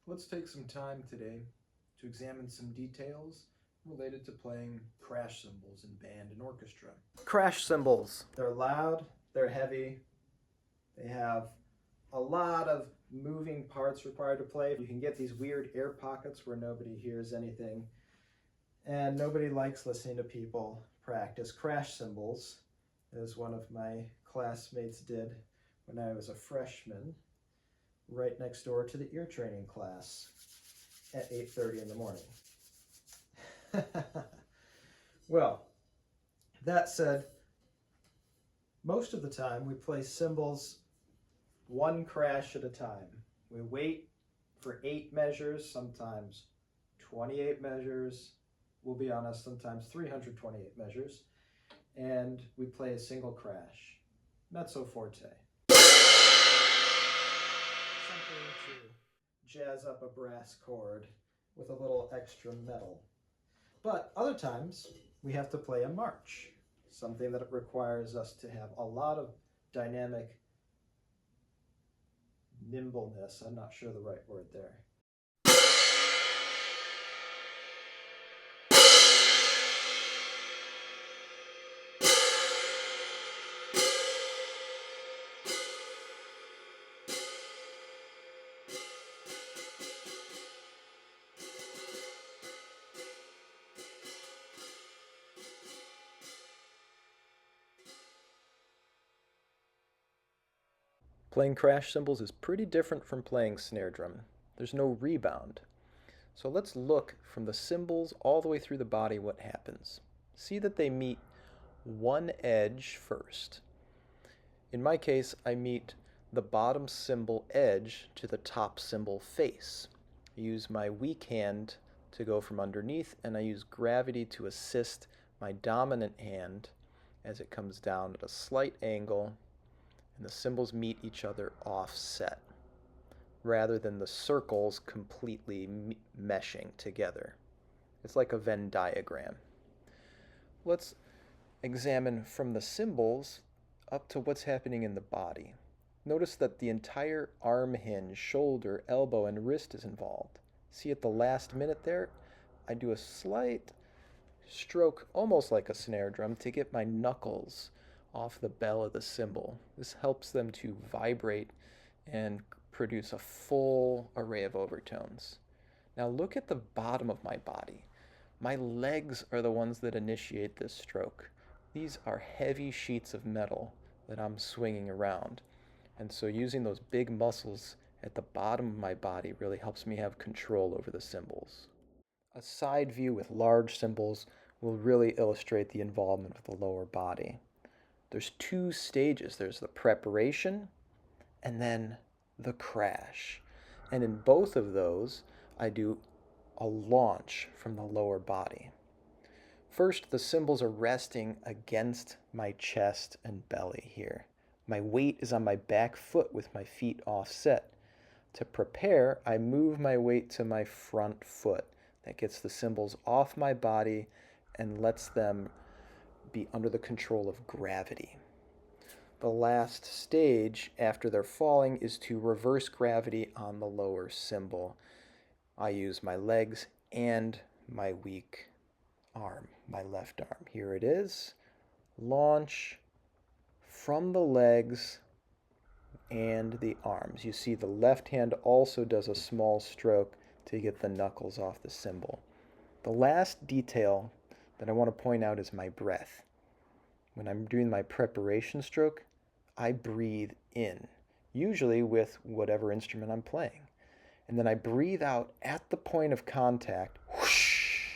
Let's take some time today to examine some details related to playing crash cymbals in band and orchestra. Crash cymbals. They're loud, they're heavy, they have a lot of moving parts required to play. You can get these weird air pockets where nobody hears anything, and nobody likes listening to people practice crash cymbals, as one of my classmates did when I was a freshman, right next door to the ear training class at 8:30 in the morning. Well, that said, most of the time we play cymbals one crash at a time. We wait for 8 measures, sometimes 28 measures. We'll be honest, sometimes 328 measures. And we play a single crash. Mezzo forte. Something to jazz up a brass chord with a little extra metal. But other times we have to play a march, something that requires us to have a lot of dynamic nimbleness. I'm not sure the right word there. Playing crash cymbals is pretty different from playing snare drum. There's no rebound. So let's look from the cymbals all the way through the body what happens. See that they meet one edge first. In my case, I meet the bottom cymbal edge to the top cymbal face. I use my weak hand to go from underneath, and I use gravity to assist my dominant hand as it comes down at a slight angle, and the cymbals meet each other offset, rather than the circles completely meshing together. It's like a Venn diagram. Let's examine from the cymbals up to what's happening in the body. Notice that the entire arm hinge, shoulder, elbow, and wrist is involved. See at the last minute there, I do a slight stroke, almost like a snare drum, to get my knuckles off the bell of the cymbal. This helps them to vibrate and produce a full array of overtones. Now look at the bottom of my body. My legs are the ones that initiate this stroke. These are heavy sheets of metal that I'm swinging around. And so using those big muscles at the bottom of my body really helps me have control over the cymbals. A side view with large cymbals will really illustrate the involvement of the lower body. There's 2 stages. There's the preparation and then the crash. And in both of those, I do a launch from the lower body. First, the cymbals are resting against my chest and belly here. My weight is on my back foot with my feet offset. To prepare, I move my weight to my front foot. That gets the cymbals off my body and lets them be under the control of gravity. The last stage after they're falling is to reverse gravity on the lower cymbal. I use my legs and my weak arm, my left arm. Here it is. Launch from the legs and the arms. You see the left hand also does a small stroke to get the knuckles off the cymbal. The last detail that I want to point out is my breath. When I'm doing my preparation stroke, I breathe in, usually with whatever instrument I'm playing. And then I breathe out at the point of contact, whoosh,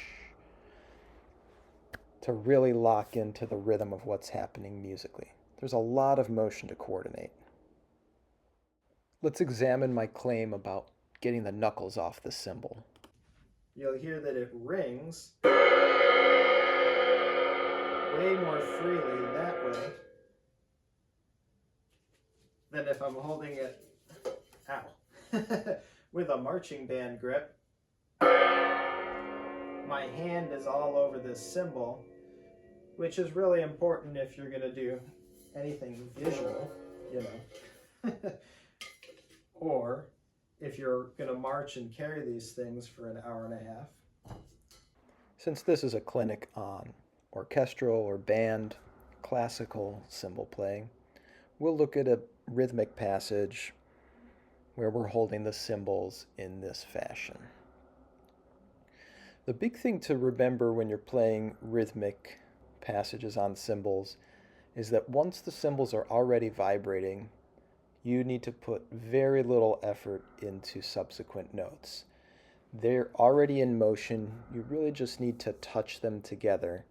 to really lock into the rhythm of what's happening musically. There's a lot of motion to coordinate. Let's examine my claim about getting the knuckles off the cymbal. You'll hear that it rings way more freely that way than if I'm holding it, with a marching band grip. My hand is all over this cymbal, which is really important if you're going to do anything visual, or if you're going to march and carry these things for an hour and a half. Since this is a clinic on orchestral or band, classical cymbal playing, we'll look at a rhythmic passage where we're holding the cymbals in this fashion. The big thing to remember when you're playing rhythmic passages on cymbals is that once the cymbals are already vibrating, you need to put very little effort into subsequent notes. They're already in motion. You really just need to touch them together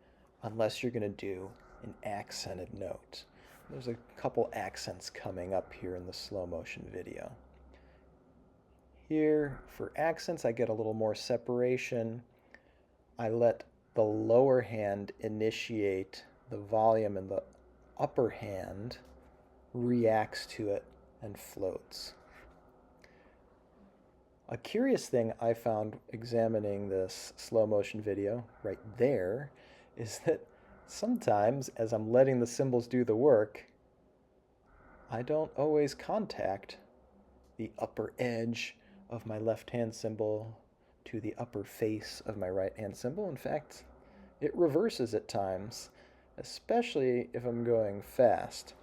unless you're going to do an accented note. There's a couple accents coming up here in the slow motion video. Here, for accents, I get a little more separation. I let the lower hand initiate the volume and the upper hand reacts to it and floats. A curious thing I found examining this slow motion video right there is that sometimes as I'm letting the cymbals do the work, I don't always contact the upper edge of my left hand cymbal to the upper face of my right hand cymbal. In fact, it reverses at times, especially if I'm going fast.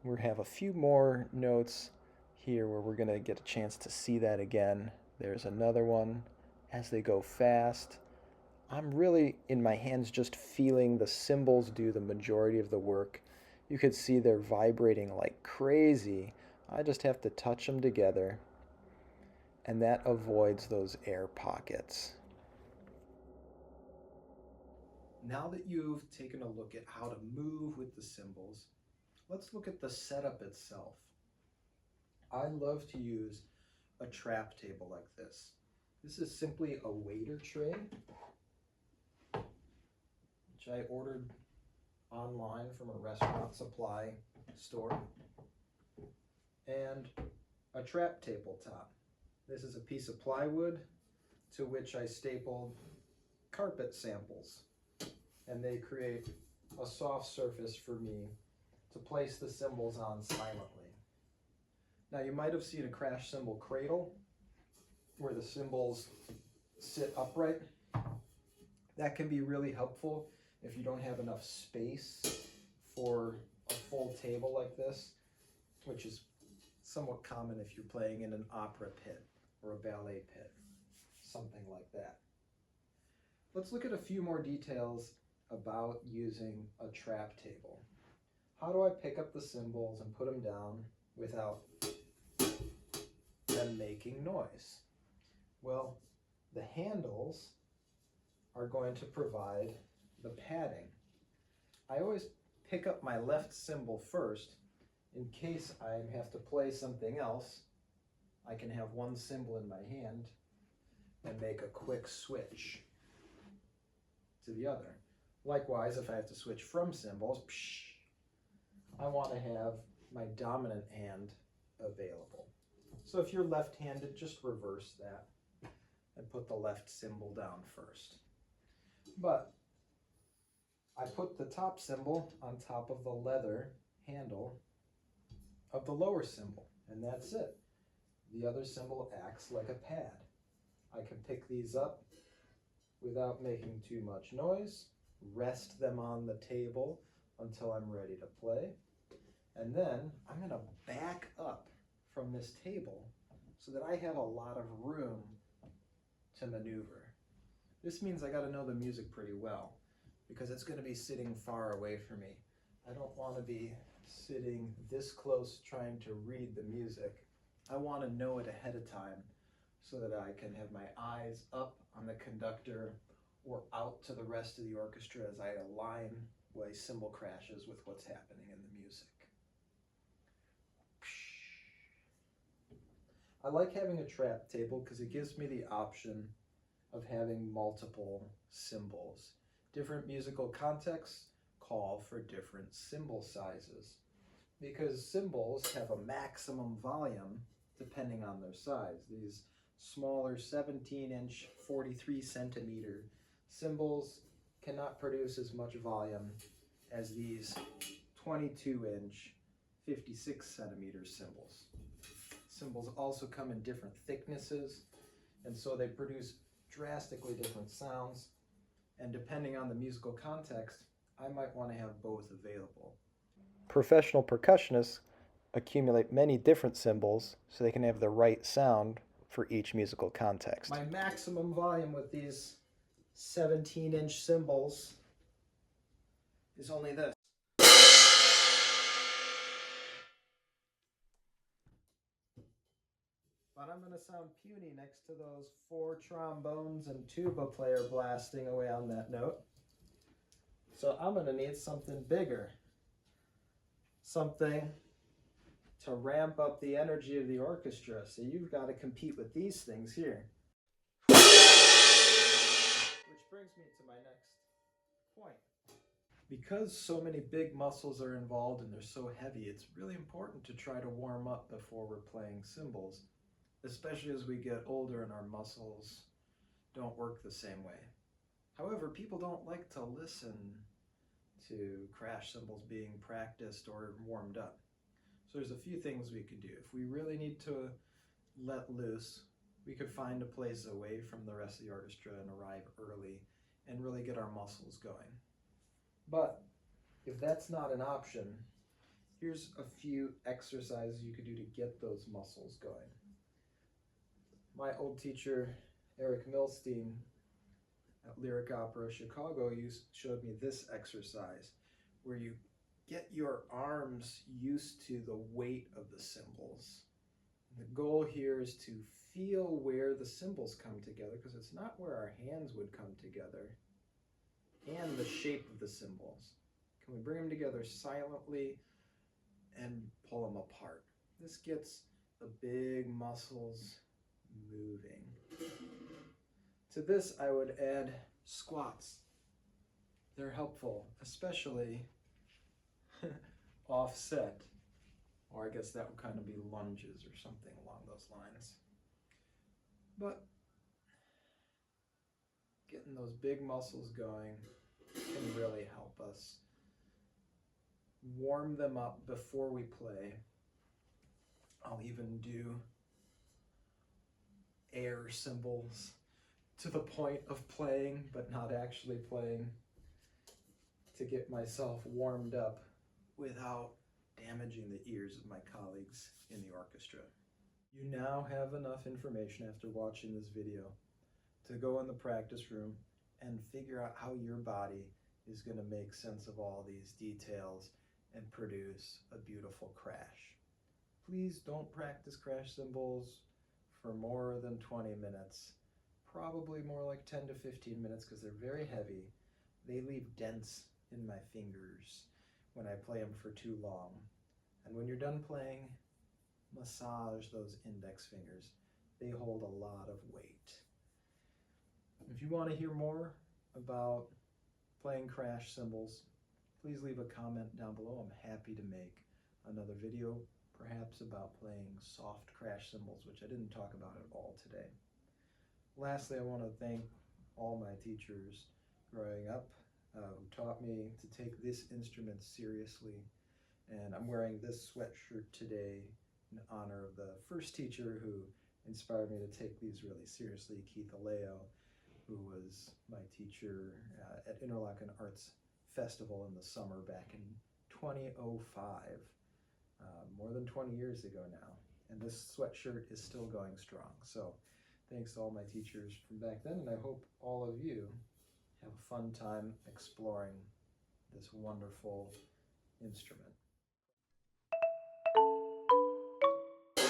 We have a few more notes here where we're going to get a chance to see that again. There's another one. As they go fast, I'm really in my hands just feeling the cymbals do the majority of the work. You could see they're vibrating like crazy. I just have to touch them together, and that avoids those air pockets. Now that you've taken a look at how to move with the cymbals, let's look at the setup itself. I love to use a trap table like this. This is simply a waiter tray, which I ordered online from a restaurant supply store, and a trap tabletop. This is a piece of plywood to which I stapled carpet samples, and they create a soft surface for me to place the cymbals on silently. Now you might have seen a crash cymbal cradle where the cymbals sit upright. That can be really helpful if you don't have enough space for a full table like this, which is somewhat common if you're playing in an opera pit or a ballet pit, something like that. Let's look at a few more details about using a trap table. How do I pick up the cymbals and put them down without them making noise? Well, the handles are going to provide the padding. I always pick up my left cymbal first in case I have to play something else. I can have one cymbal in my hand and make a quick switch to the other. Likewise, if I have to switch from cymbals, I want to have my dominant hand available. So if you're left-handed, just reverse that and put the left cymbal down first. But I put the top cymbal on top of the leather handle of the lower cymbal, and that's it. The other cymbal acts like a pad. I can pick these up without making too much noise, rest them on the table until I'm ready to play, and then I'm going to back up from this table so that I have a lot of room to maneuver. This means I got to know the music pretty well because it's going to be sitting far away from me. I don't want to be sitting this close trying to read the music. I want to know it ahead of time so that I can have my eyes up on the conductor or out to the rest of the orchestra as I align my cymbal crashes with what's happening in the music. I like having a trap table because it gives me the option of having multiple cymbals. Different musical contexts call for different cymbal sizes because cymbals have a maximum volume depending on their size. These smaller 17-inch, 43-centimeter cymbals cannot produce as much volume as these 22-inch, 56 centimeter cymbals. Cymbals also come in different thicknesses, and so they produce drastically different sounds. And depending on the musical context, I might want to have both available. Professional percussionists accumulate many different cymbals so they can have the right sound for each musical context. My maximum volume with these 17-inch cymbals is only this. But I'm going to sound puny next to those 4 trombones and tuba player blasting away on that note. So I'm going to need something bigger. Something to ramp up the energy of the orchestra. So you've got to compete with these things here. Which brings me to my next point. Because so many big muscles are involved and they're so heavy, it's really important to try to warm up before we're playing cymbals, especially as we get older and our muscles don't work the same way. However, people don't like to listen to crash cymbals being practiced or warmed up. So there's a few things we could do. If we really need to let loose, we could find a place away from the rest of the orchestra and arrive early and really get our muscles going. But if that's not an option, here's a few exercises you could do to get those muscles going. My old teacher, Eric Milstein, at Lyric Opera Chicago, showed me this exercise where you get your arms used to the weight of the cymbals. The goal here is to feel where the cymbals come together, because it's not where our hands would come together, and the shape of the cymbals. Can we bring them together silently and pull them apart? This gets the big muscles moving. To this, I would add squats. They're helpful, especially offset, or I guess that would kind of be lunges or something along those lines. But getting those big muscles going can really help us warm them up before we play. I'll even do air cymbals to the point of playing, but not actually playing, to get myself warmed up without damaging the ears of my colleagues in the orchestra. You now have enough information after watching this video to go in the practice room and figure out how your body is going to make sense of all these details and produce a beautiful crash. Please don't practice crash cymbals for more than 20 minutes. Probably more like 10 to 15 minutes, because they're very heavy. They leave dents in my fingers when I play them for too long. And when you're done playing, massage those index fingers. They hold a lot of weight. If you want to hear more about playing crash cymbals, please leave a comment down below. I'm happy to make another video, perhaps about playing soft crash cymbals, which I didn't talk about at all today. Lastly, I want to thank all my teachers growing up who taught me to take this instrument seriously. And I'm wearing this sweatshirt today in honor of the first teacher who inspired me to take these really seriously, Keith Aleo, who was my teacher at Interlochen Arts Festival in the summer back in 2005, more than 20 years ago now. And this sweatshirt is still going strong. So thanks to all my teachers from back then, and I hope all of you have a fun time exploring this wonderful instrument. My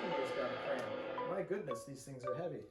fingers got a cramp. My goodness, these things are heavy.